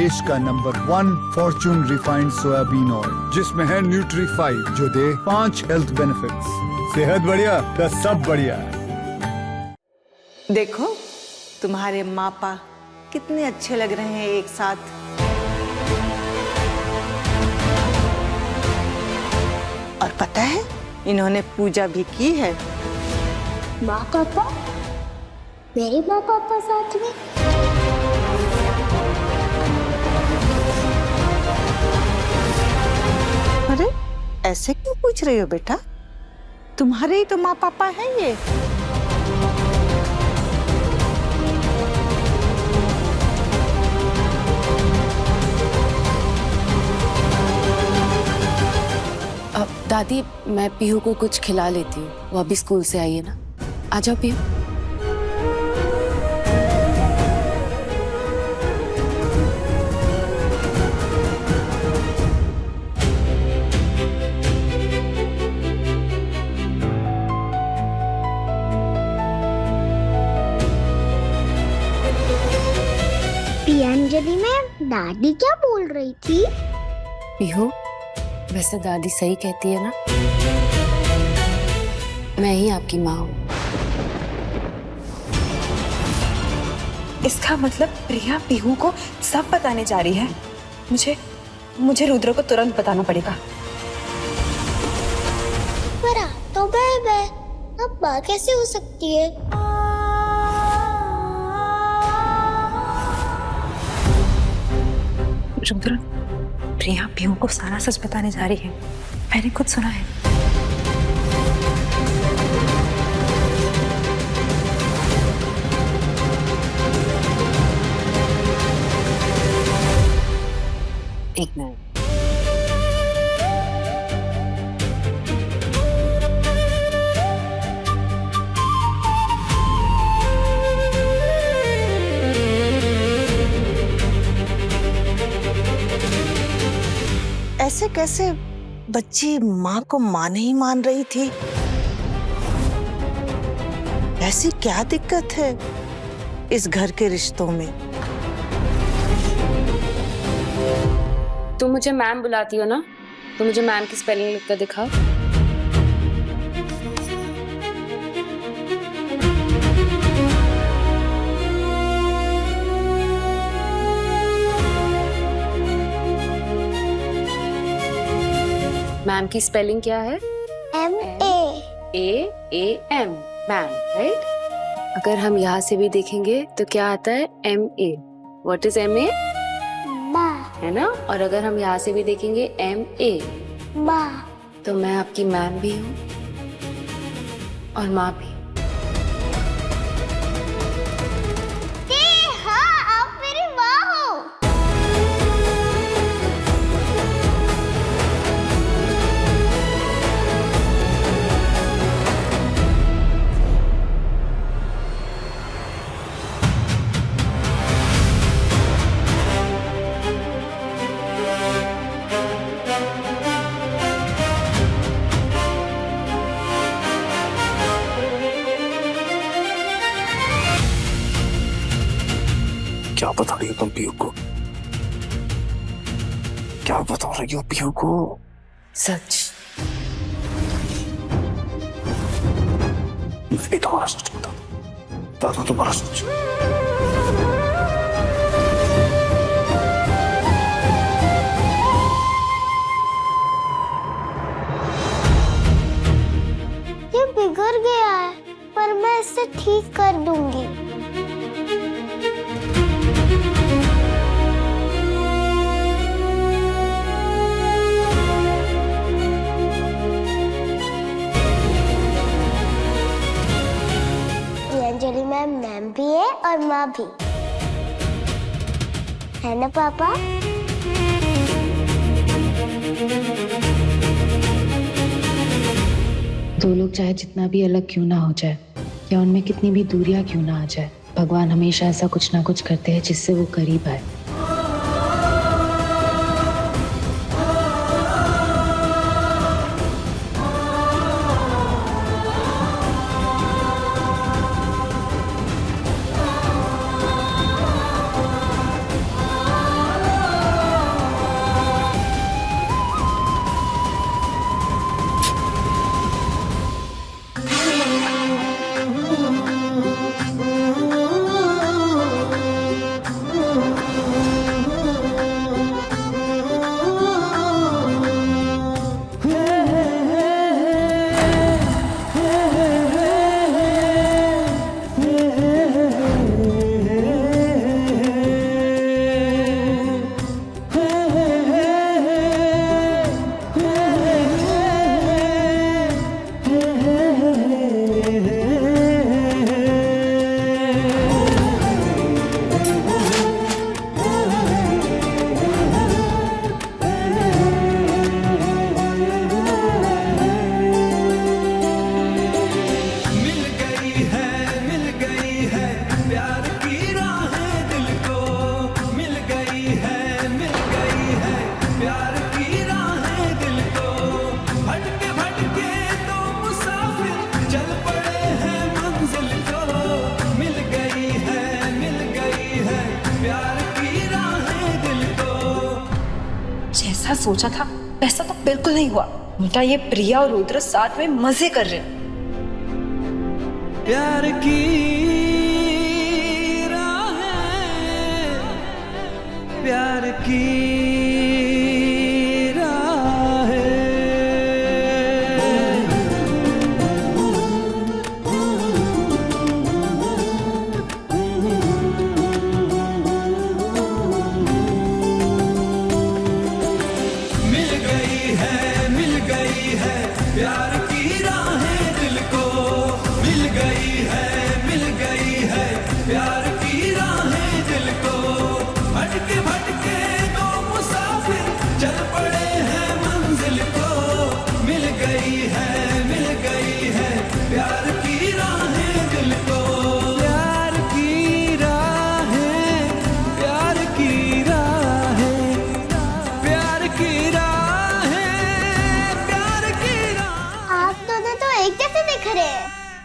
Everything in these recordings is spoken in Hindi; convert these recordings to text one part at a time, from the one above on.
देश का number 1 Fortune refined soybean oil, जिसमें है न्यूट्री5 जो दे 5 हेल्थ बेनिफिट्स। सेहत बढ़िया तो सब बढ़िया। देखो तुम्हारे मापा कितने अच्छे लग रहे हैं एक साथ। और पता है इन्होंने पूजा भी की है। माँ पापा, मेरे माँ पापा साथ में। अरे ऐसे क्यों पूछ रही हो बेटा, तुम्हारे ही तो माँ पापा हैं ये। अब दादी मैं पीहू को कुछ खिला लेती हूँ, वो अभी स्कूल से आई है ना। आ जाओ पीहू। अंजलि में दादी क्या बोल रही थी? पीहू वैसे दादी सही कहती है ना, मैं ही आपकी माँ हूँ। इसका मतलब प्रिया पीहू को सब बताने जा रही है। मुझे रुद्र को तुरंत बताना पड़ेगा। पर तो मैं अब माँ कैसे हो सकती है? रुद्र, प्रिया पीहू को सारा सच बताने जा रही है, मैंने खुद सुना है। एक मिनट। ऐसे कैसे बच्ची माँ को माँ नहीं मान रही थी? ऐसी क्या दिक्कत है इस घर के रिश्तों में? तुम मुझे मैम बुलाती हो ना, तो मुझे मैम की स्पेलिंग लिख कर दिखाओ। मैम की स्पेलिंग क्या है? M-A-M, ma'am, right? अगर हम यहाँ से भी देखेंगे तो क्या आता है? M-A। What is M-A? माँ। है ना? और अगर हम यहाँ से भी देखेंगे M-A, माँ। तो मैं आपकी मैम भी हूँ और माँ भी। हाँ, आप मेरी माँ हो। क्या बता रही हो तुम पीहू को? क्या बता रही हो पीहू को? सच। मैं तुम्हारा सच बता दादा, तुम्हारा सच। ये बिगड़ गया है, पर मैं इसे ठीक कर दूंगी। अंजलि मैम भी है और माँ भी है ना पापा? दो लोग चाहे जितना भी अलग क्यों ना हो जाए या उनमें कितनी भी दूरियां क्यों ना आ जाए, भगवान हमेशा ऐसा कुछ ना कुछ करते हैं जिससे वो करीब आए। सोचा था वैसा तो बिल्कुल नहीं हुआ। उल्टा ये प्रिया और रुद्र साथ में मजे कर रहे हैं। प्यार की राहें, प्यार की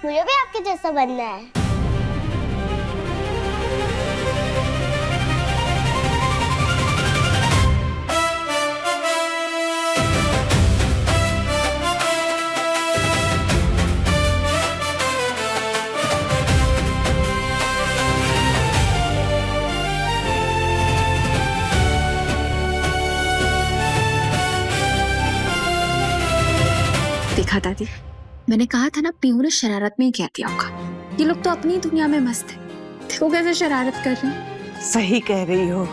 मुझे भी आपके जैसा बनना है। देखा दादी, मैंने कहा था ना पीहू ने शरारत में ही कह दिया होगा। ये लोग तो अपनी दुनिया में मस्त है, देखो कैसे शरारत कर रहे हैं। सही कह रही हो,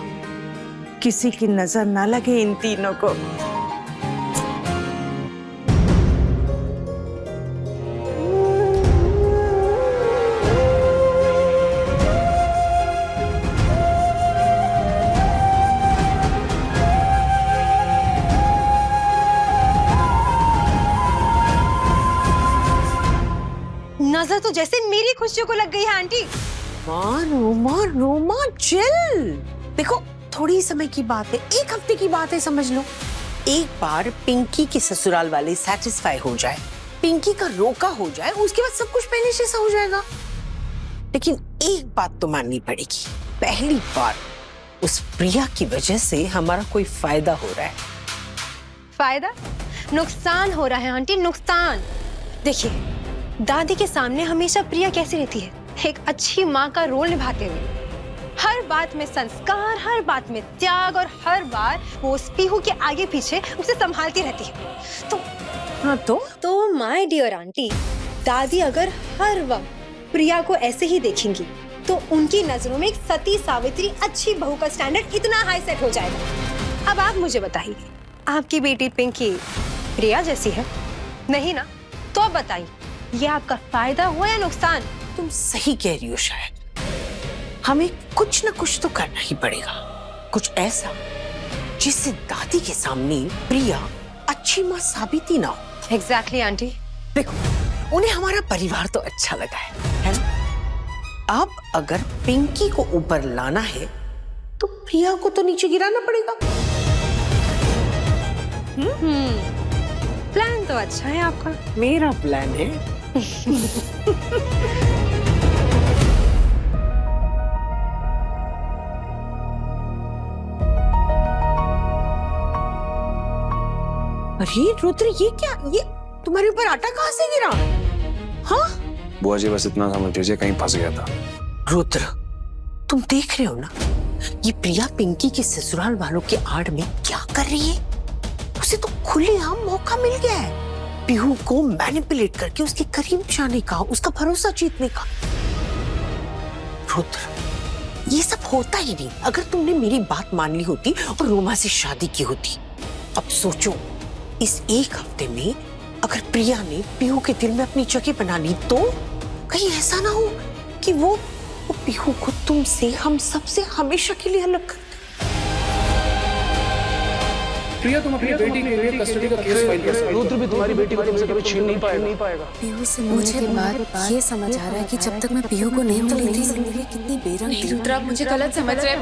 किसी की नजर ना लगे इन तीनों को। नजर तो जैसे मेरी खुशियों को लग गई है आंटी। रोमा रोमा चिल। देखो थोड़ी समय की बात है, 1 हफ्ते की बात है, समझ लो। एक बार पिंकी के ससुराल वाले सेटिस्फाई हो जाए, पिंकी का रोका हो जाए, उसके बाद सब कुछ पहले जैसा हो जाएगा। लेकिन एक बात तो माननी पड़ेगी, पहली बार उस प्रिया की वजह से हमारा कोई फायदा हो रहा है। फायदा? नुकसान हो रहा है आंटी, नुकसान। देखिए, दादी के सामने हमेशा प्रिया कैसी रहती है, एक अच्छी माँ का रोल निभाते हुए। हर बात में संस्कार, हर बात में त्याग, और हर बार वो उस पीहू के आगे पीछे उसे संभालती रहती है। तो हाँ तो माय डियर आंटी, दादी अगर हर वक्त प्रिया को ऐसे ही देखेंगी तो उनकी नजरों में एक सती सावित्री अच्छी बहू का स्टैंडर्ड इतना हाई सेट हो जाएगा। अब आप मुझे बताइए, आपकी बेटी पिंकी प्रिया जैसी है? नहीं ना? तो अब बताइए, ये आपका फायदा हुआ या नुकसान? तुम सही कह रही हो, शायद हमें कुछ न कुछ तो करना ही पड़ेगा, कुछ ऐसा जिससे दादी के सामने प्रिया अच्छी माँ साबित ही ना हो। Exactly aunty. देखो, उन्हें हमारा परिवार तो अच्छा लगा है ना? अब अगर पिंकी को ऊपर लाना है तो प्रिया को तो नीचे गिराना पड़ेगा। प्लान तो अच्छा है आपका। मेरा प्लान है अरे रुद्र, ये क्या? ये तुम्हारे ऊपर आटा कहाँ से गिरा? हाँ बुआ जी बस इतना समझ लीजिए, कहीं फंस गया था। रुद्र, तुम देख रहे हो ना, ये प्रिया पिंकी के ससुराल वालों के आड़ में क्या कर रही है? उसे तो खुलेआम मौका मिल गया है पीहू को मैनिपुलेट करके उसके करीब जाने का, उसका भरोसा जीतने का। रुद्र, ये सब होता ही नहीं अगर तुमने मेरी बात मान ली होती और रोमा से शादी की होती। अब सोचो, इस 1 हफ्ते में अगर प्रिया ने पीहू के दिल में अपनी जगह बना ली तो कहीं ऐसा ना हो कि वो पीहू को तुमसे, हम सबसे हमेशा के लिए अलग कर दे। प्रिया, तुम अपनी बेटी के लिए कस्टडी का केस फाइल कर सकते हो। रुद्र भी तुम्हारी बेटी को तुमसे कभी छीन नहीं पाएगा। पीहू से मुझे बात ये समझ आ रहा है कि जब तक मैं पीहू को नहीं मिली जिंदगी कितनी बेरंग थी। रुद्र, आप मुझे गलत समझ रहे हैं।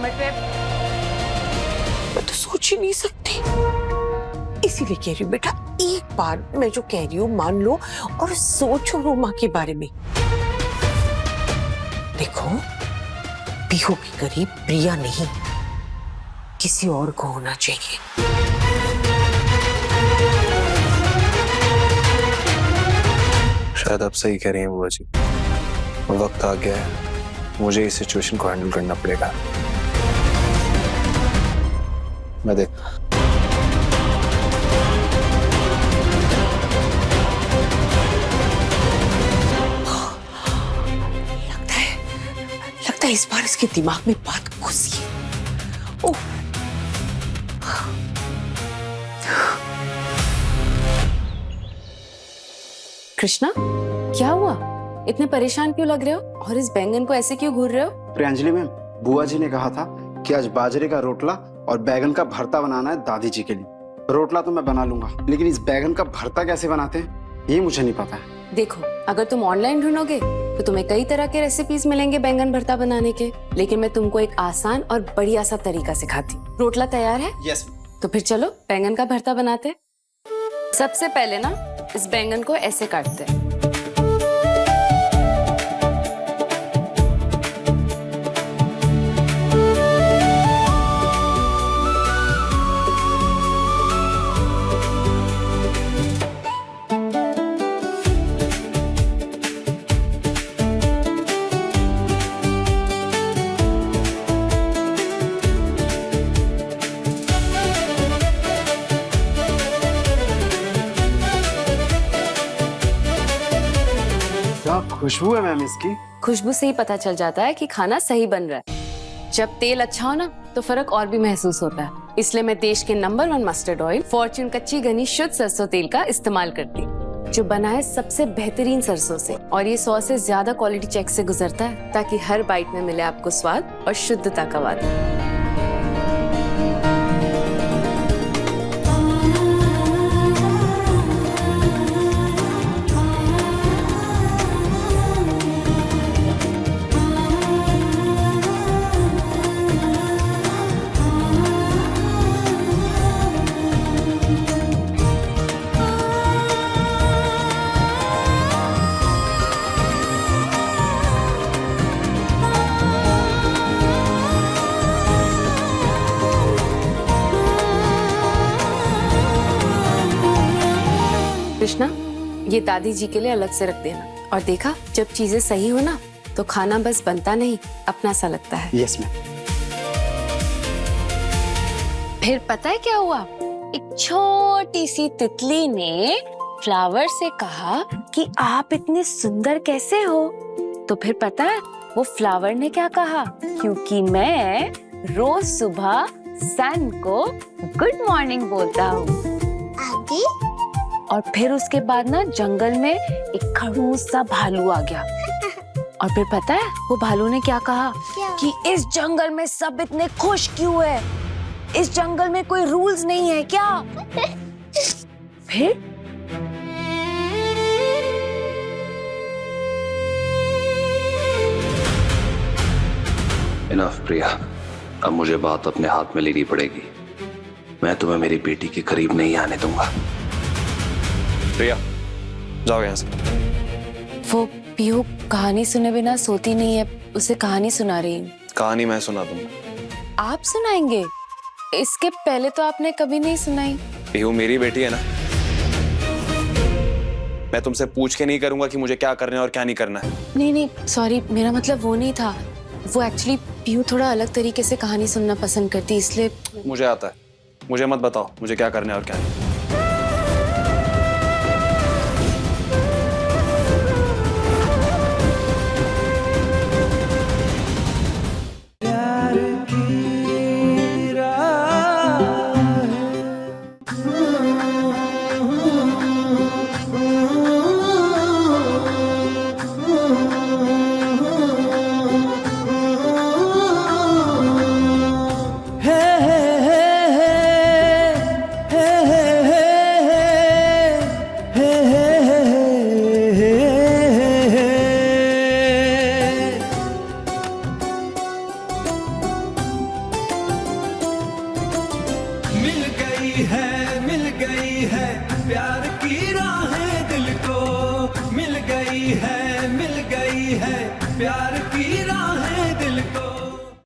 मैं तो सोच ही नहीं सकती, इसीलिए कह रही हूँ बेटा, एक बार मैं जो कह रही हूँ मान लो और सोचो रोमा के बारे में। देखो, पीहू के करीब प्रिया नहीं, किसी और को होना चाहिए। शायद अब सही कह रही हैं बुआ जी, वक्त आ गया है, मुझे इस सिचुएशन को हैंडल करना पड़ेगा। मैं देख लगता है इस बार इसके दिमाग में बात घुसी है। ओह कृष्णा, क्या हुआ? इतने परेशान क्यों लग रहे हो और इस बैंगन को ऐसे क्यों घूर रहे हो? प्रियांजलि मैम, बुआ जी ने कहा था कि आज बाजरे का रोटला और बैगन का भरता बनाना है दादी जी के लिए। रोटला तो मैं बना लूंगा, लेकिन इस बैगन का भरता कैसे बनाते हैं ये मुझे नहीं पता है। देखो, अगर तुम ऑनलाइन ढूंढोगे तो तुम्हें कई तरह के रेसिपीज मिलेंगे बैंगन भरता बनाने के, लेकिन मैं तुमको एक आसान और बढ़िया सा तरीका सिखाती हूँ। रोटला तैयार है? यस। तो फिर चलो बैंगन का भरता बनाते हैं। सबसे पहले ना इस बैंगन को ऐसे काटते हैं। क्या खुशबू है मैम इसकी। खुशबू से ही पता चल जाता है कि खाना सही बन रहा है। जब तेल अच्छा हो ना तो फर्क और भी महसूस होता है। इसलिए मैं देश के नंबर 1 मस्टर्ड ऑयल फॉर्च्यून कच्ची घनी शुद्ध सरसों तेल का इस्तेमाल करती हूँ, जो बना है सबसे बेहतरीन सरसों से, और ये 100 से ज्यादा क्वालिटी चेक से गुजरता है, ताकि हर बाइट में मिले आपको स्वाद और शुद्धता का वादा। कृष्णा, ये दादी जी के लिए अलग से रख देना। और देखा, जब चीजें सही हो ना तो खाना बस बनता नहीं, अपना सा लगता है। Yes ma'am. फिर पता है क्या हुआ? एक छोटी सी तितली ने फ्लावर से कहा कि आप इतने सुंदर कैसे हो? तो फिर पता है वो फ्लावर ने क्या कहा? क्योंकि मैं रोज सुबह सन को गुड मॉर्निंग बोलता हूँ। आगे? और फिर उसके बाद ना जंगल में एक खड़ूस सा भालू आ गया। और फिर पता है वो भालू ने क्या कहा? कि इस जंगल में सब इतने खुश क्यों है? इस जंगल में कोई रूल्स नहीं है क्या? फिर इनफ प्रिया, अब मुझे बात अपने हाथ में लेनी पड़ेगी। मैं तुम्हें मेरी बेटी के करीब नहीं आने दूंगा। प्रिया, जाओ यहाँ से। वो पीहू कहानी सुने बिना सोती नहीं है, उसे कहानी सुना रही हूँ। कहानी मैं सुना दूंगा। आप सुनाएंगे? इसके पहले तो आपने कभी नहीं सुनाई। पीहू मेरी बेटी है ना, मैं तुमसे पूछ के नहीं करूंगा कि मुझे क्या करना है और क्या नहीं करना है। नहीं नहीं, सॉरी, मेरा मतलब वो नहीं था। वो एक्चुअली पीहू थोड़ा अलग तरीके से कहानी सुनना पसंद करती, इसलिए। मुझे आता है, मुझे मत बताओ मुझे क्या करना है और क्या नहीं। मिल गई है प्यार की राहें दिल को, मिल गई है प्यार की